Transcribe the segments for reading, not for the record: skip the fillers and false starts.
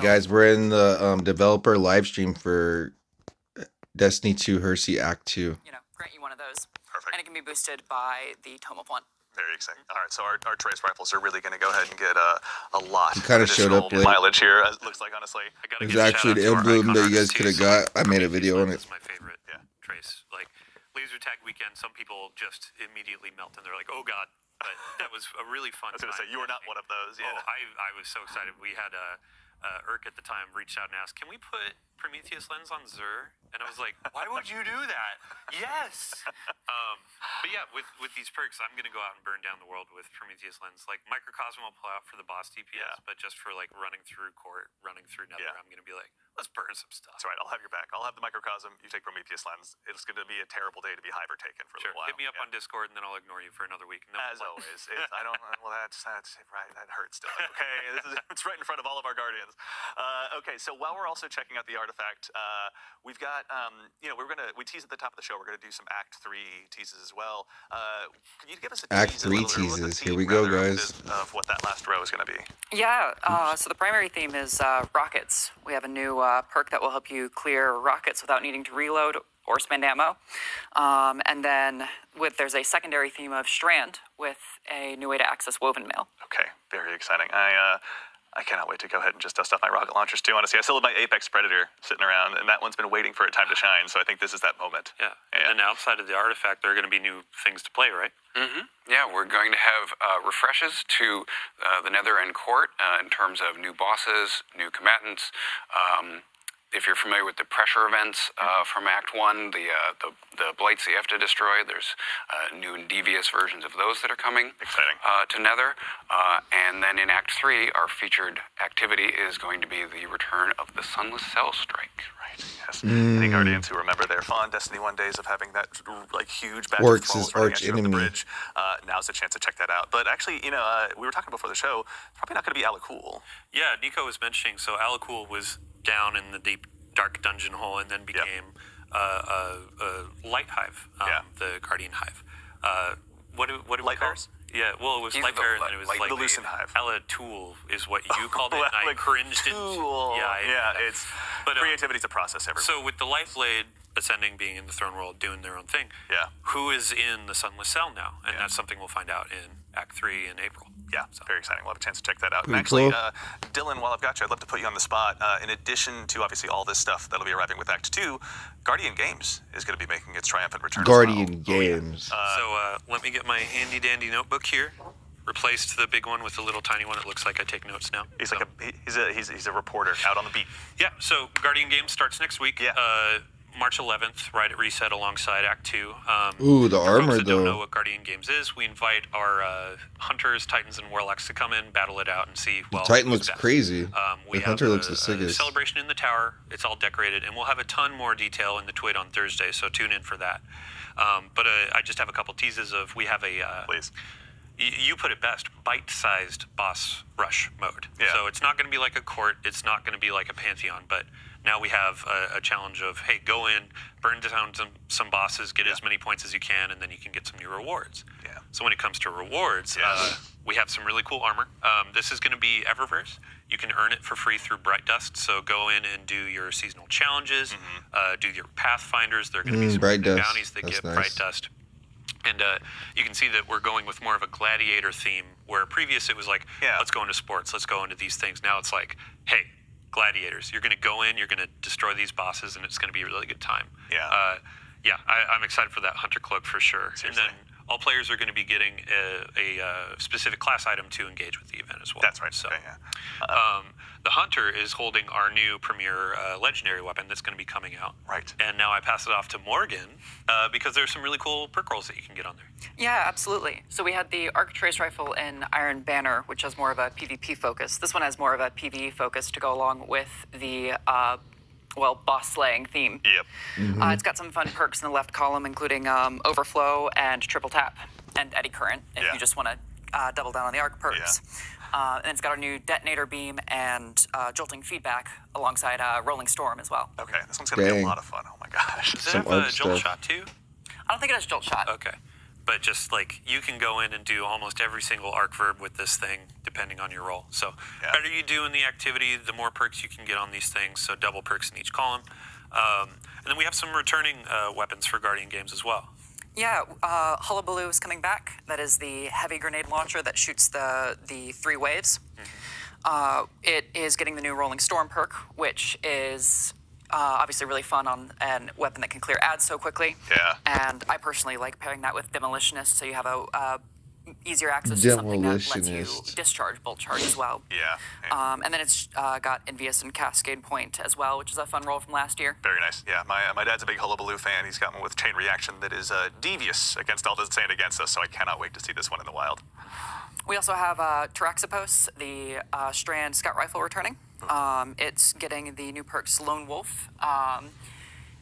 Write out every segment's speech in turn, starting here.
guys, we're in the developer live stream for Destiny 2 Heresey Act 2. Grant you one of those. Perfect. And it can be boosted by the Tome of One. Very exciting. All right, so our trace rifles are really going to go ahead and get a lot You kind of showed up late. mileage here, it looks like, honestly. There's actually an emblem that you guys could have got. I made a video on it. That's my favorite trace. Like, laser tag weekend, some people just immediately melt and they're like, oh God. But that was a really fun I was going to say, you were not one of those. Yeah. Oh, I was so excited. We had Urk at the time reached out and asked, can we put Prometheus lens on Xur? And I was like, why would you do that? Yes. But yeah, with these perks, I'm going to go out and burn down the world with Prometheus lens. Like Microcosm will pull out for the boss DPS, but just for like running through court, running through Nether, I'm going to be like, let's burn some stuff. That's right. I'll have your back. I'll have the Microcosm. You take Prometheus lens. It's going to be a terrible day to be Hive taken for a little while. Hit me up on Discord and then I'll ignore you for another week. And then as always. I don't. Well, that's right. That hurts still. Okay, it's right in front of all of our guardians. Okay, so while we're also checking out the artifact, we've got we teased at the top of the show. We're gonna do some Act 3 teases as well. Can you give us a Act tease, 3 teases? Here we go, guys. Of what that last row is gonna be. Yeah. So the primary theme is rockets. We have a new perk that will help you clear rockets without needing to reload or spend ammo. And then there's a secondary theme of Strand with a new way to access Woven Mail. Okay, very exciting. I cannot wait to go ahead and just dust off my rocket launchers too. Honestly, I still have my Apex Predator sitting around, and that one's been waiting for a time to shine. So I think this is that moment. Yeah. And then outside of the artifact, there are going to be new things to play, right? Mm-hmm. Yeah, we're going to have refreshes to the Nether and Court in terms of new bosses, new combatants. If you're familiar with the pressure events from Act 1, the blights that you have to destroy, there's new and devious versions of those that are coming to Nether. And then in Act 3, our featured activity is going to be the return of the Sunless Cell Strike. Right, yes. Any Guardians who remember their fond Destiny 1 days of having that huge batch Orcs of is arch the enemy. bridge, now's the chance to check that out. But actually, we were talking before the show, probably not going to be Alakul. Yeah, Nico was mentioning, so Alakul was down in the deep, dark dungeon hole and then became a light hive, the Guardian Hive. What do we Light call Bears? Yeah, well, it was Light Bear and then it was the Lucent Hive. Alatool is what you called it, and I cringed. But creativity's a process, everyone. So with the Lifeblade Ascending being in the Throne World doing their own thing, who is in the Sunless Cell now? And that's something we'll find out in Act 3 in April. Yeah, very exciting. We'll have a chance to check that out. Pretty And actually, cool. Dylan, while I've got you, I'd love to put you on the spot. In addition to, obviously, all this stuff that'll be arriving with Act 2, Guardian Games is going to be making its triumphant return Guardian as well. Games. So let me get my handy-dandy notebook here. Replaced the big one with the little tiny one. It looks like I take notes now. He's like he's a reporter out on the beat. Yeah, so Guardian Games starts next week. Yeah. March 11th, right at Reset alongside Act 2. Ooh, the for armor, folks that don't know though. what Guardian Games is, we invite our hunters, titans, and warlocks to come in, battle it out, and see, The Titan who's looks best. crazy. We The have Hunter looks the a sickest. celebration in the tower. It's all decorated, and we'll have a ton more detail in the Twit on Thursday, so tune in for that. But I just have a couple teases of, we have a... Please. You put it best, bite-sized boss rush mode. Yeah. So it's not going to be like a court, it's not going to be like a Pantheon, but now we have a challenge of, hey, go in, burn down some bosses, get as many points as you can, and then you can get some new rewards. Yeah. So when it comes to rewards, we have some really cool armor. This is going to be Eververse. You can earn it for free through Bright Dust, so go in and do your seasonal challenges, do your Pathfinders. There are going to be some Bright new Dust. bounties that That's get nice. Bright Dust. And you can see that we're going with more of a gladiator theme, where previous it was like, let's go into sports, let's go into these things. Now it's like, hey, gladiators, you're going to go in, you're going to destroy these bosses, and it's going to be a really good time. Yeah. I'm excited for that Hunter Cloak for sure. Seriously. And then all players are going to be getting a specific class item to engage with the event as well. That's right. So, Okay, yeah. the Hunter is holding our new premier legendary weapon that's going to be coming out. Right. And now I pass it off to Morgan because there's some really cool perk rolls that you can get on there. Yeah, absolutely. So we had the Arc Trace Rifle in Iron Banner, which has more of a PvP focus. This one has more of a PvE focus to go along with the boss slaying theme. Yep. It's got some fun perks in the left column, including Overflow and Triple Tap and Eddy Current, if you just want to double down on the arc perks. And it's got our new Detonator Beam and Jolting Feedback alongside Rolling Storm as well. Okay, this one's going to be a lot of fun. Oh my gosh. Does it have a Jolt Shot too? I don't think it has Jolt Shot. Okay. but just like you can go in and do almost every single arc verb with this thing, depending on your role. So better you do in the activity, the more perks you can get on these things. So double perks in each column. And then we have some returning weapons for Guardian games as well. Yeah, Hullabaloo is coming back. That is the heavy grenade launcher that shoots the 3 waves. It is getting the new Rolling Storm perk, which is obviously really fun on a weapon that can clear ads so quickly. Yeah. And I personally like pairing that with Demolitionist, so you have a easier access to something that lets you Demolitionist. discharge bolt charge as well. Yeah. And then it's got Envious and Cascade Point as well, which is a fun roll from last year. Very nice. Yeah, my dad's a big Hullabaloo fan. He's got one with chain reaction that is devious against all that's saying against us, so I cannot wait to see this one in the wild. We also have Taraxipos, the Strand Scout Rifle returning. It's getting the new perks Lone Wolf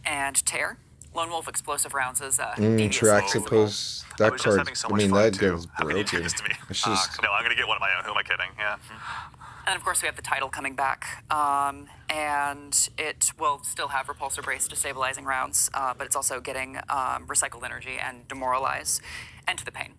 and Tear. Lone Wolf explosive rounds is devious. Traxipos. I That was just card. having so I much mean, fun, that too. goes How can you do broken. this to me? It's just No, I'm going to get one of my own. Who am I kidding? Yeah. And of course, we have the title coming back, and it will still have Repulsor Brace destabilizing rounds, but it's also getting Recycled Energy and Demoralize, End to the Pain.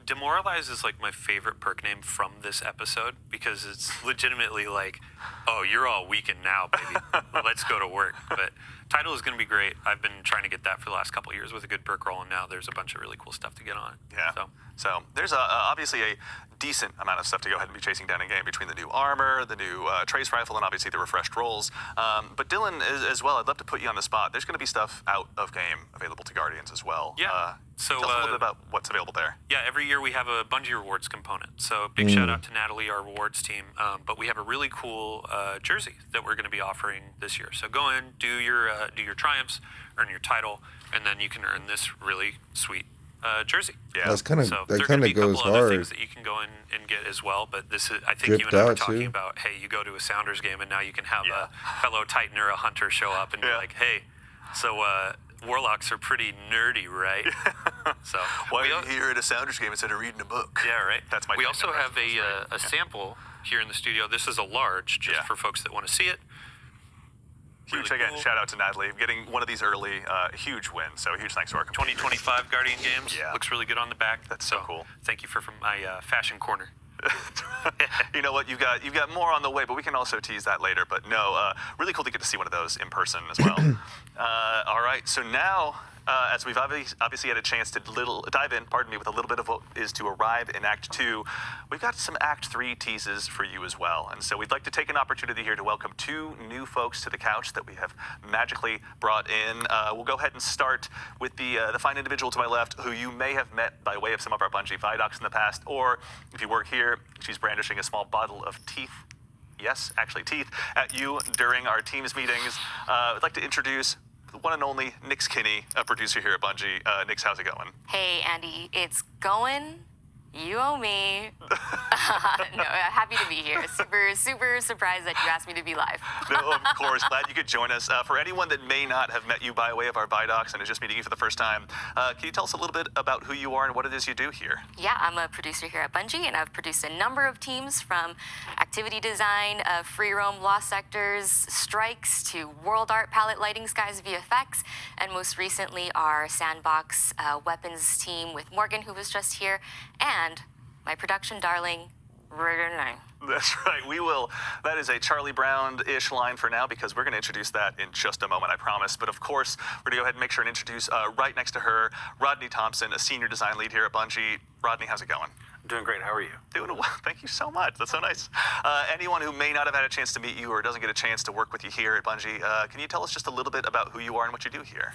Demoralize is like my favorite perk name from this episode because it's legitimately like, oh, you're all weakened now, baby. Let's go to work. But title is going to be great. I've been trying to get that for the last couple of years with a good perk roll, and now there's a bunch of really cool stuff to get on it. Yeah. So there's obviously a decent amount of stuff to go ahead and be chasing down in game between the new armor, the new trace rifle, and obviously the refreshed rolls. But Dylan, as well, I'd love to put you on the spot. There's going to be stuff out of game available to Guardians as well. Yeah. So tell us a little bit about what's available there. Yeah, every year we have a Bungie rewards component. So big shout out to Natalie, our rewards team. But we have a really cool jersey that we're going to be offering this year. So go in, do your triumphs, earn your title, and then you can earn this really sweet jersey. Yeah. That's kind of So that there are kind going to of be a goes couple other hard. things that you can go in and get as well. But this is, I think Dripped you and I were out, talking too. about, hey, you go to a Sounders game and now you can have a fellow Titan or a Hunter show up and be like, hey, so Warlocks are pretty nerdy, right? So Why are you here at a Sounders game instead of reading a book? yeah, right. That's my We thing, also never have else, right? a sample here in the studio. This is a large, just for folks that want to see it. Huge, Really again, cool. shout out to Natalie. Getting one of these early, huge win. So huge thanks to our community. 2025 Guardian Games. Yeah. Looks really good on the back. That's so cool. Thank you for my fashion corner. You know what? You've got more on the way, but we can also tease that later. But no, really cool to get to see one of those in person as well. All right, so now, as we've obviously had a chance to dive in, with a little bit of what is to arrive in Act 2, we've got some Act 3 teases for you as well. And so we'd like to take an opportunity here to welcome 2 new folks to the couch that we have magically brought in. We'll go ahead and start with the fine individual to my left, who you may have met by way of some of our Bungie Vidocs in the past, or if you work here, she's brandishing a small bottle of teeth. Yes, actually teeth, at you during our team's meetings. I'd like to introduce the one and only Nix Kinney, a producer here at Bungie. Nix, how's it going? Hey, Andy, it's going. You owe me. No, happy to be here. Super surprised that you asked me to be live. No, of course. Glad you could join us. For anyone that may not have met you by way of our Vidocs and is just meeting you for the first time, can you tell us a little bit about who you are and what it is you do here? Yeah, I'm a producer here at Bungie, and I've produced a number of teams from activity design, free roam lost sectors, strikes, to world art, palette lighting, skies, VFX, and most recently our sandbox weapons team with Morgan, who was just here, and my production darling, Renee. That's right. We will. That is a Charlie Brown-ish line for now because we're going to introduce that in just a moment, I promise. But of course, we're going to go ahead and make sure and introduce right next to her, Rodney Thompson, a senior design lead here at Bungie. Rodney, how's it going? Doing great. How are you? Doing well. Thank you so much. That's so nice. Anyone who may not have had a chance to meet you or doesn't get a chance to work with you here at Bungie, can you tell us just a little bit about who you are and what you do here?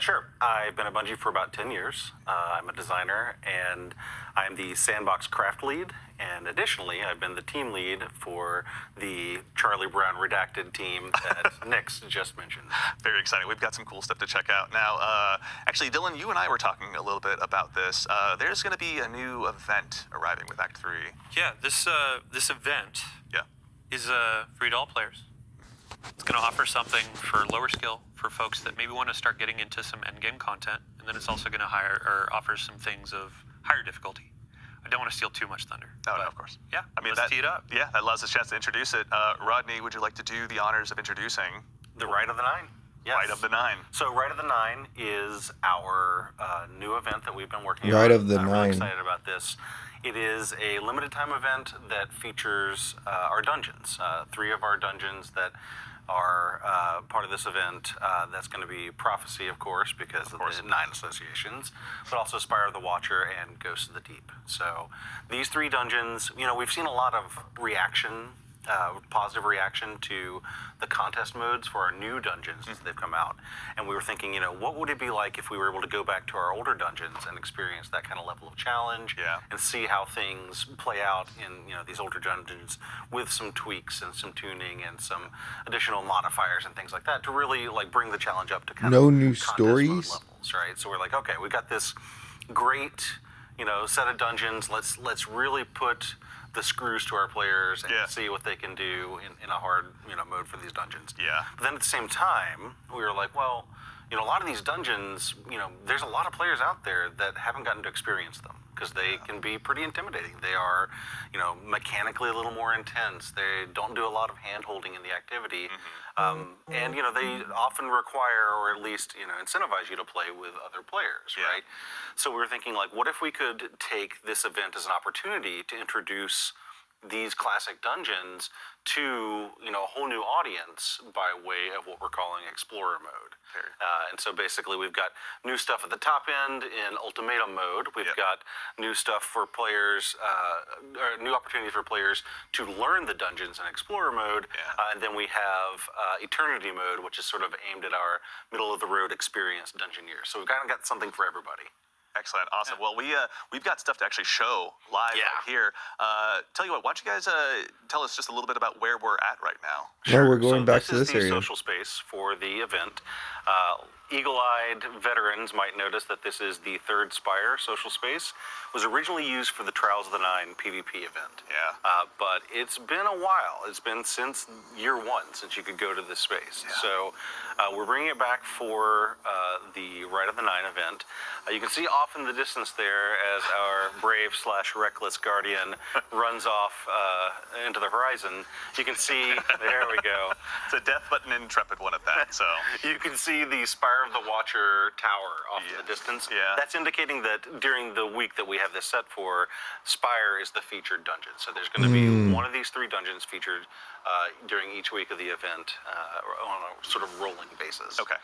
Sure. I've been at Bungie for about 10 years. I'm a designer, and I'm the sandbox craft lead. And additionally, I've been the team lead for the Charlie Brown redacted team that Nix just mentioned. Very exciting. We've got some cool stuff to check out. Now, actually, Dylan, you and I were talking a little bit about this. There's going to be a new event arriving with Act 3. Yeah, this event Yeah. is free to all players. It's going to offer something for lower skill for folks that maybe want to start getting into some endgame content, and then it's also going to offer some things of higher difficulty. I don't want to steal too much thunder. No, but no, of course. Yeah, I mean, let's tee it up. Yeah, that allows us a chance to introduce it. Rodney, would you like to do the honors of introducing? The Rite of the Nine. Yes. Rite of the Nine. So Rite of the Nine is our new event that we've been working on. Rite of the I'm Nine. really excited about this. It is a limited time event that features our dungeons. 3 of our dungeons that are part of this event. That's going to be Prophecy, of course, because of the 9 associations, but also Spire of the Watcher and Ghost of the Deep. So these 3 dungeons, we've seen a lot of reaction, positive reaction to the contest modes for our new dungeons as they've come out. And we were thinking, what would it be like if we were able to go back to our older dungeons and experience that kind of level of challenge and see how things play out in these older dungeons with some tweaks and some tuning and some additional modifiers and things like that to really bring the challenge up to kind No of new contest mode stories? levels, right? So we're like, okay, we got this great set of dungeons. Let's really put the screws to our players and see what they can do in a hard mode for these dungeons. Yeah. But then at the same time, we were like, well, a lot of these dungeons, there's a lot of players out there that haven't gotten to experience them because they can be pretty intimidating. They are, mechanically a little more intense. They don't do a lot of hand-holding in the activity. And, they often require, or at least, incentivize you to play with other players, right? So we were thinking, what if we could take this event as an opportunity to introduce these classic dungeons to a whole new audience by way of what we're calling Explorer mode. And so basically we've got new stuff at the top end in Ultimatum mode. We've got new stuff for players, or new opportunities for players to learn the dungeons in Explorer mode. And then we have Eternity mode, which is sort of aimed at our middle of the road experienced dungeoneers. So we've kind of got something for everybody. Excellent, awesome. Well, we've got stuff to actually show live right here. Tell you what, why don't you guys tell us just a little bit about where we're at right now? No, we're going back to this this area. is the social space for the event. Eagle-eyed veterans might notice that this is the third Spire social space. It was originally used for the Trials of the Nine PvP event. But it's been a while. It's been since year 1 since you could go to this space. So we're bringing it back for the Rite of the Nine event. You can see off in the distance there as our brave/reckless guardian runs off into the horizon. You can see, there we go. It's a death but an intrepid one at that, so. You can see the Spire of the Watcher tower off in the distance. That's indicating that during the week that we have this set for, Spire is the featured dungeon. So there's going to be one of these 3 dungeons featured during each week of the event on a sort of rolling basis. Okay,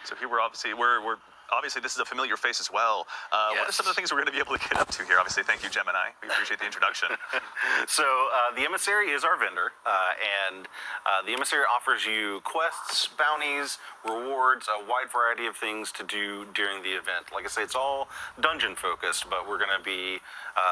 So here we're obviously this is a familiar face as well. What are some of the things we're going to be able to get up to here? Obviously, thank you, Gemini. We appreciate the introduction. So the Emissary is our vendor, and the Emissary offers you quests, bounties, rewards, a wide variety of things to do during the event. Like I say, it's all dungeon focused, but we're going to be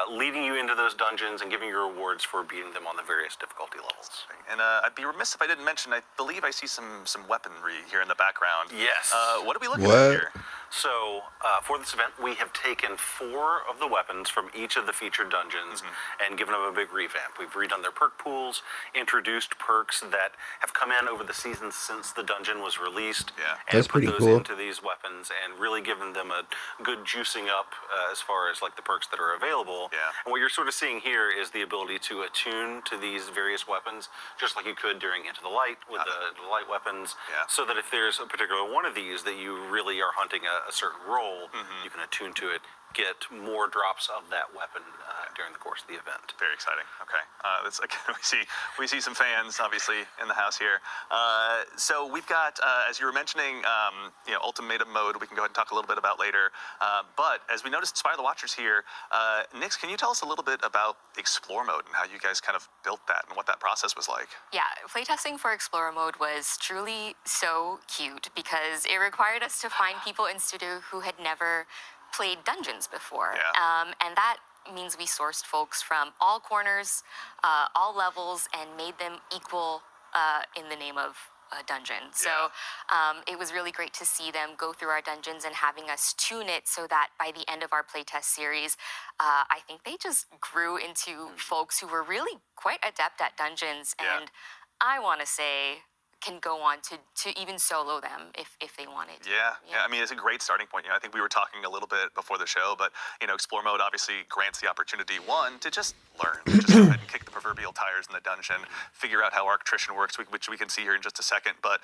leading you into those dungeons and giving you rewards for beating them on the various difficulty levels. And I'd be remiss if I didn't mention, I believe I see some weaponry here in the background. Yes. What are we looking at here? So for this event, we have taken 4 of the weapons from each of the featured dungeons and given them a big revamp. We've redone their perk pools, introduced perks that have come in over the seasons since the dungeon was released, and put those into these weapons and really given them a good juicing up as far as the perks that are available. And what you're sort of seeing here is the ability to attune to these various weapons, just like you could during Into the Light with the light weapons, so that if there's a particular one of these that you really are hunting a certain role, you can attune to it, get more drops of that weapon during the course of the event. Very exciting. Okay, we see some fans obviously in the house here. So we've got, as you were mentioning, Ultimatum mode. We can go ahead and talk a little bit about later. But as we noticed, Spire the Watchers here. Nix, can you tell us a little bit about Explore mode and how you guys kind of built that and what that process was like? Yeah, playtesting for Explorer mode was truly so cute because it required us to find people in studio who had never played dungeons before. And that means we sourced folks from all corners, all levels, and made them equal in the name of a dungeon. So it was really great to see them go through our dungeons and having us tune it so that by the end of our playtest series, I think they just grew into folks who were really quite adept at dungeons. And I want to say can go on to even solo them if they wanted to. Yeah. I mean, it's a great starting point. I think we were talking a little bit before the show, but explore mode obviously grants the opportunity, one, to just learn, to just go ahead and kick the proverbial tires in the dungeon, figure out how arc attrition works, which we can see here in just a second. But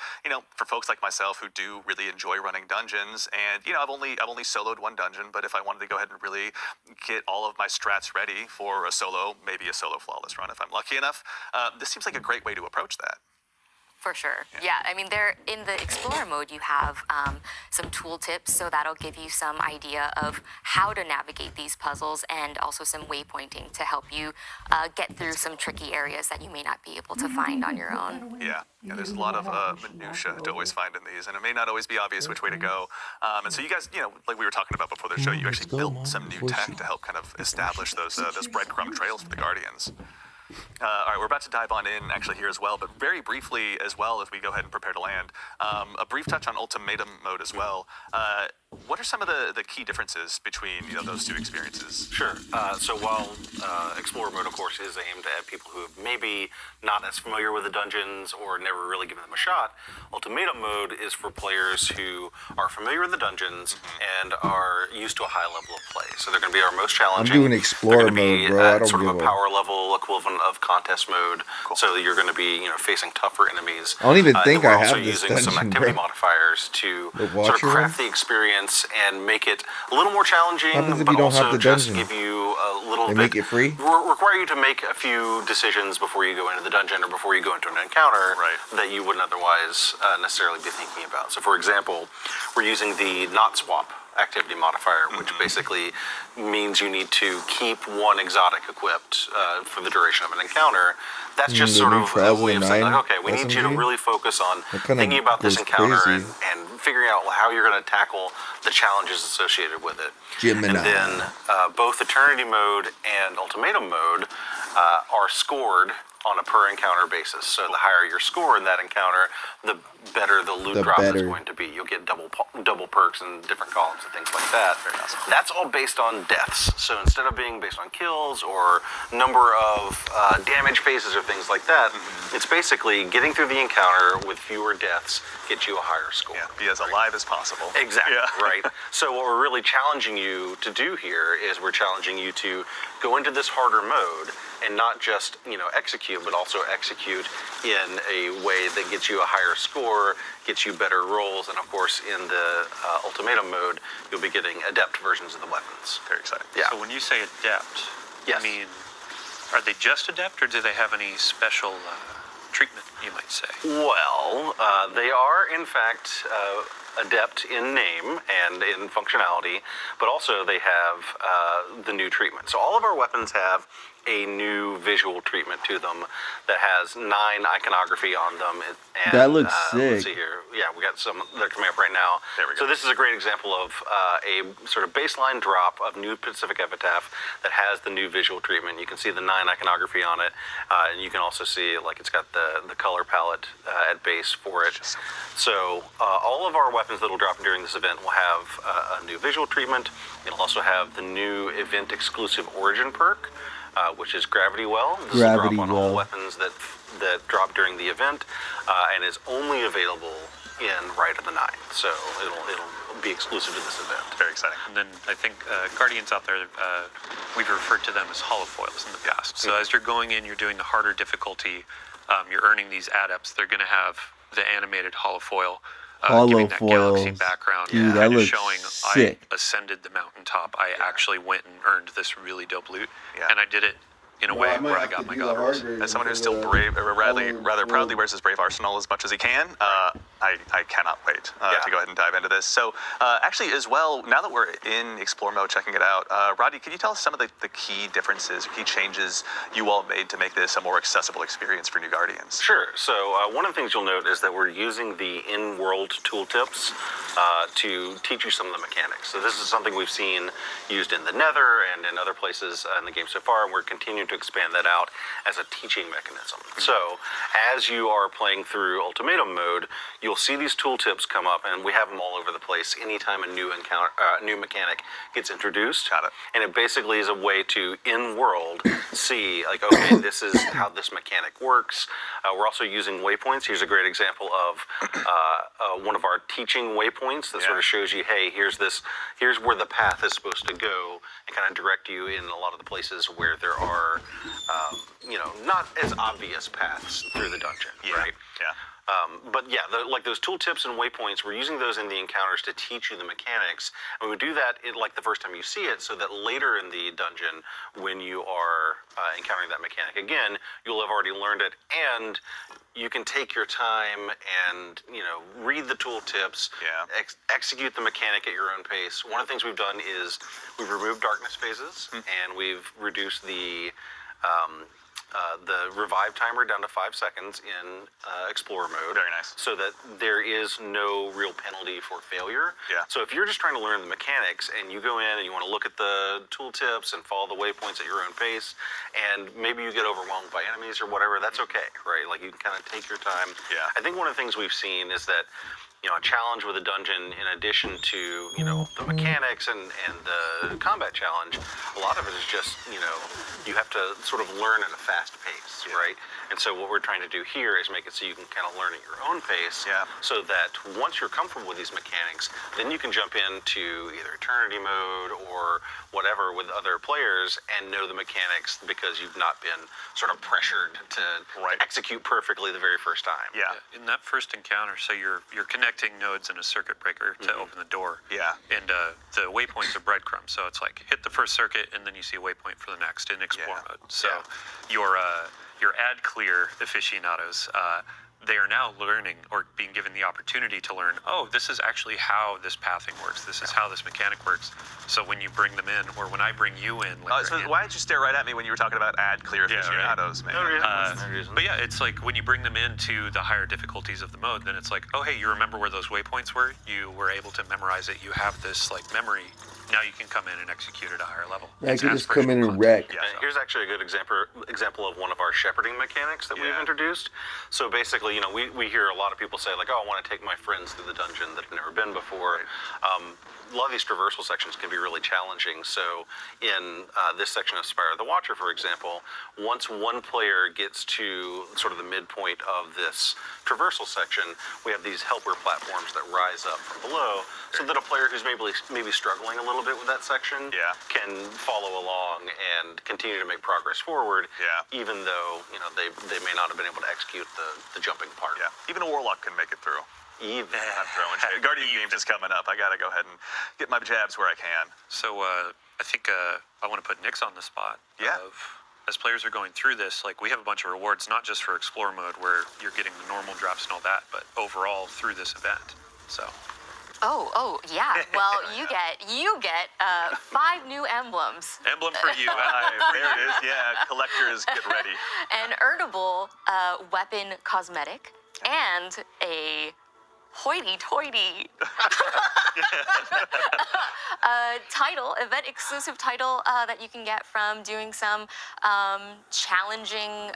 for folks like myself who do really enjoy running dungeons, and I've only soloed one dungeon, but if I wanted to go ahead and really get all of my strats ready for a solo, maybe a solo flawless run if I'm lucky enough, this seems like a great way to approach that. For sure. Yeah. I mean, in the Explorer mode, you have some tool tips, so that'll give you some idea of how to navigate these puzzles and also some waypointing to help you get through some tricky areas that you may not be able to find on your own. Yeah, there's a lot of minutia to always find in these, and it may not always be obvious which way to go. And so you guys, like we were talking about before the show, you actually built some new tech to help kind of establish those breadcrumb trails for the Guardians. All right, we're about to dive on in actually here as well, but very briefly as well, if we go ahead and prepare to land, a brief touch on ultimatum mode as well. What are some of the key differences between those two experiences? Sure. So while Explorer mode, of course, is aimed at people who have maybe not as familiar with the dungeons or never really given them a shot, Ultimatum mode is for players who are familiar with the dungeons and are used to a high level of play. So they're going to be our most challenging. I'm doing Explorer mode, bro. I don't sort of give a power level equivalent of contest mode. Cool. So you're going to be facing tougher enemies. I don't even think I have also this using some dungeon, activity bro. modifiers to The sort of Watcher craft one? the experience and make it a little more challenging, What happens if but you don't also have the just dungeon? give you a little They bit. make it free? Require you to make a few decisions before you go into the dungeon or before you go into an encounter Right. that you wouldn't otherwise necessarily be thinking about. So, for example, we're using the not swap activity modifier, which basically means you need to keep one exotic equipped for the duration of an encounter. That's just the sort new of a Travel way of saying, 9 like, okay, we need you to SMG? really focus on That kinda thinking about this goes encounter crazy. and figuring out how you're going to tackle the challenges associated with it. Gemini. And then both Eternity mode and Ultimatum mode are scored on a per encounter basis. So the higher your score in that encounter, the better the loot The drop is better. going to be. You'll get double perks in different columns and things like that. That's all based on deaths. So instead of being based on kills or number of damage phases or things like that, it's basically getting through the encounter with fewer deaths gets you a higher score. Yeah, be as alive as possible. Exactly, Yeah. right. So what we're really challenging you to do here is we're challenging you to go into this harder mode and not just, execute, but also execute in a way that gets you a higher score, gets you better rolls, and of course in the Ultimatum mode, you'll be getting adept versions of the weapons. Very exciting. Yeah. So when you say adept, Yes. I mean, are they just adept, or do they have any special treatment, you might say? Well, they are in fact adept in name and in functionality, but also they have the new treatment. So all of our weapons have a new visual treatment to them that has 9 iconography on them. And, That looks Let's sick. see here. Yeah, we got some that are coming up right now. There we go. So this is a great example of a sort of baseline drop of new Pacific Epitaph that has the new visual treatment. You can see the 9 iconography on it, and you can also see like it's got the color palette at base for it. So all of our weapons that will drop during this event will have a new visual treatment. It'll also have the new event exclusive origin perk, which is Gravity Well. This Gravity will drop on Well. all weapons that drop during the event, and is only available in Rite of the Nine. So it'll be exclusive to this event. Very exciting. And then I think Guardians out there, we've referred to them as holofoils in the past. So as you're going in, you're doing the harder difficulty, you're earning these adepts. They're going to have the animated holofoil. Giving that galaxy Holofoils. background, Dude, that kind of looks showing sick. I ascended the mountaintop. I actually went and earned this really dope loot, Yeah. and I did it in a way where I got my god rolls. As someone who's still brave, or rather proudly wears his brave arsenal as much as he can, I cannot wait to go ahead and dive into this. So actually as well, now that we're in Explore mode, checking it out, Roddy, could you tell us some of the key differences, key changes you all made to make this a more accessible experience for new Guardians? Sure. So one of the things you'll note is that we're using the in-world tooltips to teach you some of the mechanics. So this is something we've seen used in the Nether and in other places in the game so far, and we're continuing to expand that out as a teaching mechanism. So as you are playing through Ultimatum mode, you'll you'll see these tooltips come up, and we have them all over the place anytime a new new mechanic gets introduced. Got it. And it basically is a way to, in world, see like, okay, this is how this mechanic works. We're also using waypoints. Here's a great example of one of our teaching waypoints that sort of shows you, hey, here's where the path is supposed to go, and kind of direct you in a lot of the places where there are, not as obvious paths through the dungeon, right? Yeah. But yeah, like those tooltips and waypoints, we're using those in the encounters to teach you the mechanics. And we do that like the first time you see it, so that later in the dungeon, when you are encountering that mechanic again, you'll have already learned it, and you can take your time and read the tooltips, execute the mechanic at your own pace. One of the things we've done is we've removed darkness phases, and we've reduced the revive timer down to 5 seconds in Explorer mode. Very nice. So that there is no real penalty for failure. Yeah. So if you're just trying to learn the mechanics and you go in and you want to look at the tooltips and follow the waypoints at your own pace, and maybe you get overwhelmed by enemies or whatever, that's okay, right? Like you can kind of take your time. Yeah. I think one of the things we've seen is that a challenge with a dungeon, in addition to the mechanics and the combat challenge, a lot of it is just you have to sort of learn at a fast pace, right? And so what we're trying to do here is make it so you can kind of learn at your own pace, so that once you're comfortable with these mechanics, then you can jump into either Eternity mode or whatever with other players and know the mechanics because you've not been sort of pressured to execute perfectly the very first time. Yeah. In that first encounter, so you're connecting nodes in a circuit breaker to open the door. Yeah. And the waypoints are breadcrumbs, so it's like hit the first circuit and then you see a waypoint for the next in explore mode. So your ad clear aficionados, they are now learning or being given the opportunity to learn, oh, this is actually how this pathing works. This is how this mechanic works. So when you bring them in, or when I bring you in, So why did you stare right at me when you were talking about ad clear aficionados, man? No reason. But yeah, it's like when you bring them into the higher difficulties of the mode, then it's like, oh, hey, you remember where those waypoints were? You were able to memorize it. You have this like memory. Now you can come in and execute at a higher level. I can just come in and wreck. Yeah, here's actually a good example of one of our shepherding mechanics that we've introduced. So basically, we hear a lot of people say like, oh, I want to take my friends through the dungeon that have never been before. A lot of these traversal sections can be really challenging. So in this section of Spire of the Watcher, for example, once one player gets to sort of the midpoint of this traversal section, we have these helper platforms that rise up from below, so that a player who's maybe struggling a little bit with that section can follow along and continue to make progress forward, even though they may not have been able to execute the jumping part. Yeah. Even a warlock can make it through. Even. I'm throwing shade. Guardian Games is coming up. I gotta go ahead and get my jabs where I can. So I think I want to put Nix on the spot. Yeah. As players are going through this, like we have a bunch of rewards, not just for Explore mode where you're getting the normal drops and all that, but overall through this event. So. Oh, yeah. Well, you get 5 new emblems. Emblem for you. There it is. Yeah, collectors, get ready. An earnable weapon cosmetic and a hoity-toity event exclusive title that you can get from doing some challenging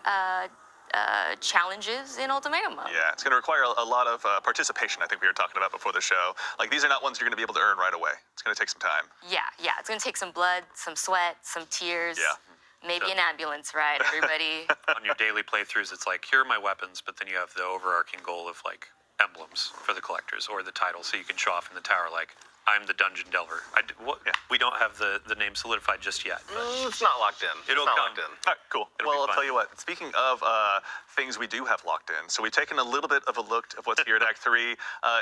challenges in Ultimatum mode. Yeah, it's going to require a lot of participation, I think we were talking about before the show. Like, these are not ones you're going to be able to earn right away. It's going to take some time. Yeah, it's going to take some blood, some sweat, some tears. Yeah. Maybe an ambulance ride, everybody. On your daily playthroughs, it's like, here are my weapons, but then you have the overarching goal of, like, emblems for the collectors or the title, so you can show off in the tower, like, I'm the Dungeon Delver. We don't have the name solidified just yet. It's not locked in. It'll not come. locked in. All right, cool. It'll be Well, I'll fun. tell you what. Speaking of things we do have locked in, so we've taken a little bit of a look at what's here at Act 3.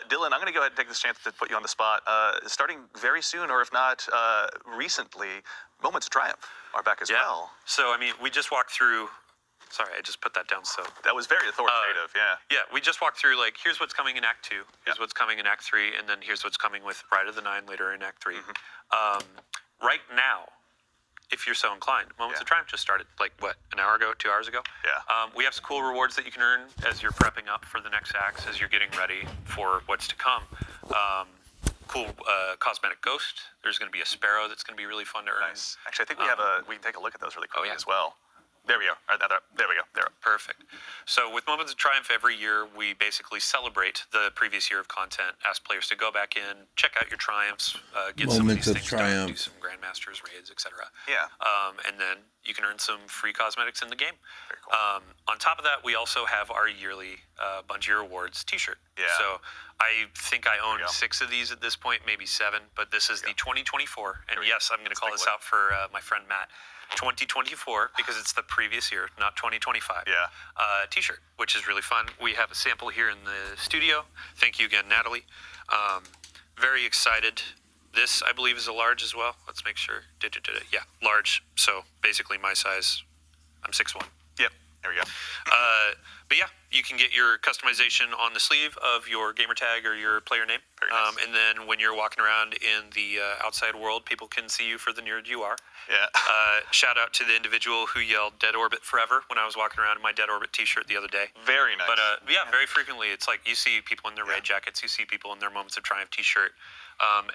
Dylan, I'm going to go ahead and take this chance to put you on the spot. Starting very soon, or if not recently, Moments of Triumph are back as well. So, I mean, we just walked through... Sorry, I just put that down so... That was very authoritative, Yeah, we just walked through, like, here's what's coming in Act 2, here's what's coming in Act 3, and then here's what's coming with Bride of the Nine later in Act 3. Right now, if you're so inclined, Moments of Triumph just started, like, what, an hour ago, 2 hours ago? Yeah. We have some cool rewards that you can earn as you're prepping up for the next acts, as you're getting ready for what's to come. Cool cosmetic ghost. There's going to be a sparrow that's going to be really fun to earn. Nice. Actually, I think we can take a look at those really quickly yeah. as well. There we go. There we go. There. Perfect. So with Moments of Triumph every year, we basically celebrate the previous year of content, ask players to go back in, check out your triumphs, get some of Moments these of things done, Triumph. do some Grandmasters raids, etc. Yeah. And then you can earn some free cosmetics in the game. Very cool. On top of that, we also have our yearly Bungie Rewards T-shirt. Yeah. So I think I own There we go. 6 of these at this point, maybe 7. But this is the 2024, and yes, I'm going to call take a this look. out for my friend Matt. 2024 because it's the previous year, not 2025. Yeah. T-shirt, which is really fun. We have a sample here in the studio. Thank you again, Natalie. Very excited. This, I believe, is a large as well. Let's make sure. Yeah, large. So basically my size. I'm 6'1". Yep. There we go. But yeah, you can get your customization on the sleeve of your gamer tag or your player name. Very nice. And then when you're walking around in the outside world, people can see you for the nerd you are. Yeah. Shout out to the individual who yelled Dead Orbit forever when I was walking around in my Dead Orbit t-shirt the other day. Very nice. But yeah, very frequently it's like you see people in their raid jackets, you see people in their Moments of Triumph t-shirt.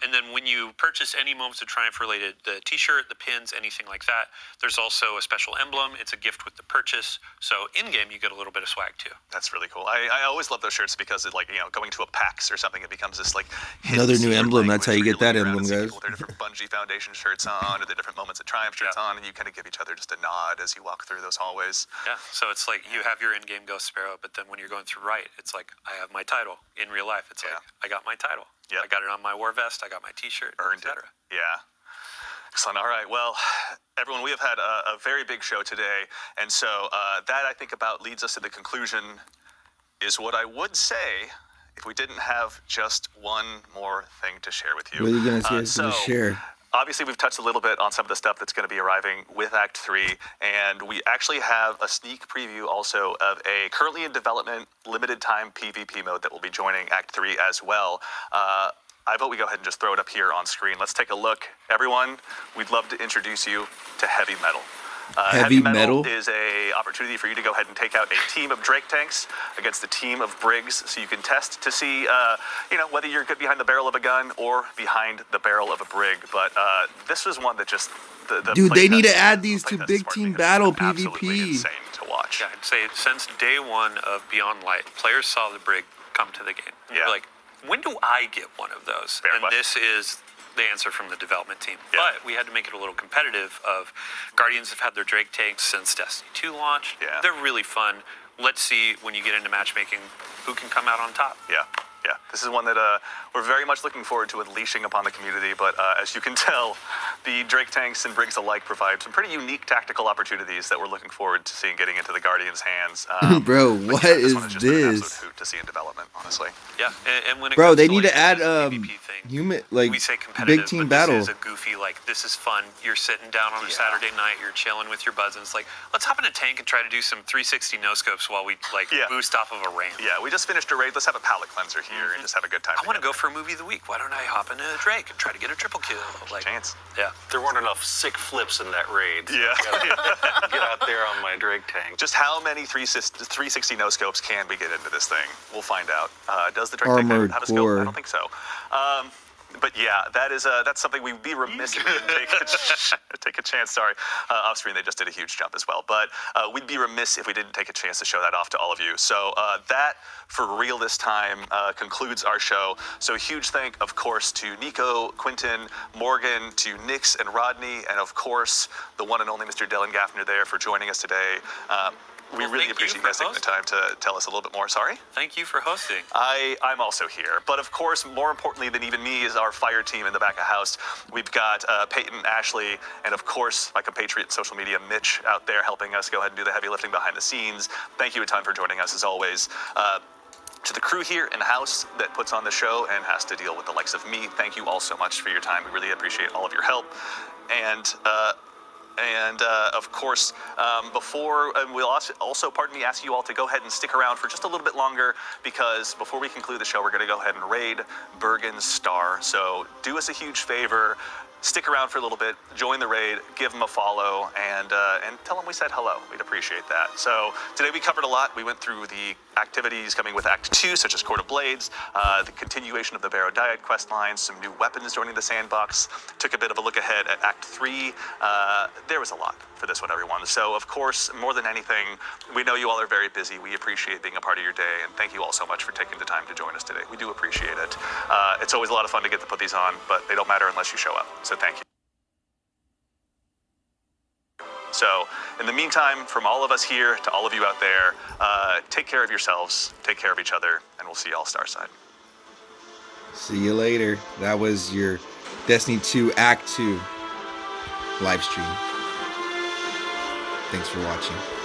And then when you purchase any Moments of Triumph related, the t-shirt, the pins, anything like that, there's also a special emblem. It's a gift with the purchase. So in-game, you get a little bit of swag too. That's really cool. I always love those shirts because it, like, you know, going to a PAX or something, it becomes this like hidden Another new secret emblem. language That's how you where get that looking around emblem, and see guys. people with their different Bungie Foundation shirts on, or the different Moments of Triumph shirts on, and you kind of give each other just a nod as you walk through those hallways. Yeah, so it's like you have your in-game Ghost Sparrow, but then when you're going through Right, it's like, I have my title. In real life, it's like, I got my title. Yeah. I got it on my war vest, I got my t-shirt, Earned it. etc. Yeah. Excellent. All right. Well, everyone, we have had a very big show today, and so that I think about leads us to the conclusion is what I would say if we didn't have just one more thing to share with you. What are you going to see us so, share? Obviously, we've touched a little bit on some of the stuff that's going to be arriving with Act 3, and we actually have a sneak preview also of a currently in development limited time PvP mode that will be joining Act 3 as well. I vote we go ahead and just throw it up here on screen. Let's take a look. Everyone, we'd love to introduce you to Heavy Metal. Heavy Metal is a opportunity for you to go ahead and take out a team of Drake tanks against a team of Briggs, so you can test to see, you know, whether you're good behind the barrel of a gun or behind the barrel of a Brig. But this was one that just the Dude, they need to playtest- add these the to playtest Big Spartan Team has Battle been absolutely PvP. insane to watch. Yeah, I'd say since day one of Beyond Light, players saw the Brig come to the game. And Yeah. they're like, when do I get one of those? Fair and question. this is the answer from the development team. Yeah. But we had to make it a little competitive. Of Guardians have had their Drake tanks since Destiny 2 launched. Yeah. They're really fun. Let's see when you get into matchmaking who can come out on top. Yeah, yeah. This is one that we're very much looking forward to unleashing upon the community. But as you can tell, the Drake tanks and Briggs alike provide some pretty unique tactical opportunities that we're looking forward to seeing getting into the Guardians' hands. Bro, but what yeah, this is one has just been an absolute this? hoot to see in development, honestly. Yeah, and when it Bro, comes they to, need like, to add the PvP thing, human like we say competitive, Big Team but Battle. this is a goofy, like, this is fun. You're sitting down on a Yeah. Saturday night, you're chilling with your buds, and it's like, let's hop in a tank and try to do some 360 no-scopes while we, like, Yeah. boost off of a ramp. Yeah, we just finished a raid. Let's have a palate cleanser here and just have a good time. I want to together. go for a movie of the week. Why don't I hop into a Drake and try to get a triple kill? Like, Chance. yeah. There weren't enough sick flips in that raid. Yeah. Get out there on my Drake tank. Just how many 360 no scopes can we get into this thing? We'll find out. Does the Drake tank Armored have a scope? Core. I don't think so. But yeah, that's something we'd be remiss if we didn't take a chance. Sorry, off screen they just did a huge jump as well. But we'd be remiss if we didn't take a chance to show that off to all of you. So that, for real this time, concludes our show. So huge thank, of course, to Nico, Quentin, Morgan, to Nix and Rodney, and of course the one and only Mr. Dylan Gaffner there for joining us today. We Well, really thank you appreciate you for guys taking the time to tell us a little bit more. Sorry? Thank you for hosting. I'm also here. But of course, more importantly than even me is our fire team in the back of house. We've got Peyton, Ashley, and of course, my compatriot in social media, Mitch, out there helping us go ahead and do the heavy lifting behind the scenes. Thank you a ton for joining us as always. To the crew here in-house that puts on the show and has to deal with the likes of me, thank you all so much for your time. We really appreciate all of your help. And of course, we'll also, pardon me, ask you all to go ahead and stick around for just a little bit longer, because before we conclude the show, we're going to go ahead and raid Bergen's Star. So do us a huge favor, stick around for a little bit, join the raid, give him a follow, and tell him we said hello. We'd appreciate that. So today we covered a lot. We went through the activities coming with Act 2, such as Court of Blades, the continuation of the Barrow Dyad quest line, some new weapons joining the sandbox, took a bit of a look ahead at Act 3, there was a lot for this one, everyone. So, of course, more than anything, we know you all are very busy. We appreciate being a part of your day, and thank you all so much for taking the time to join us today. We do appreciate it. It's always a lot of fun to get to put these on, but they don't matter unless you show up. So thank you. So, in the meantime, from all of us here to all of you out there, take care of yourselves, take care of each other, and we'll see you all Starside. See you later. That was your Destiny 2 Act 2 live stream. Thanks for watching.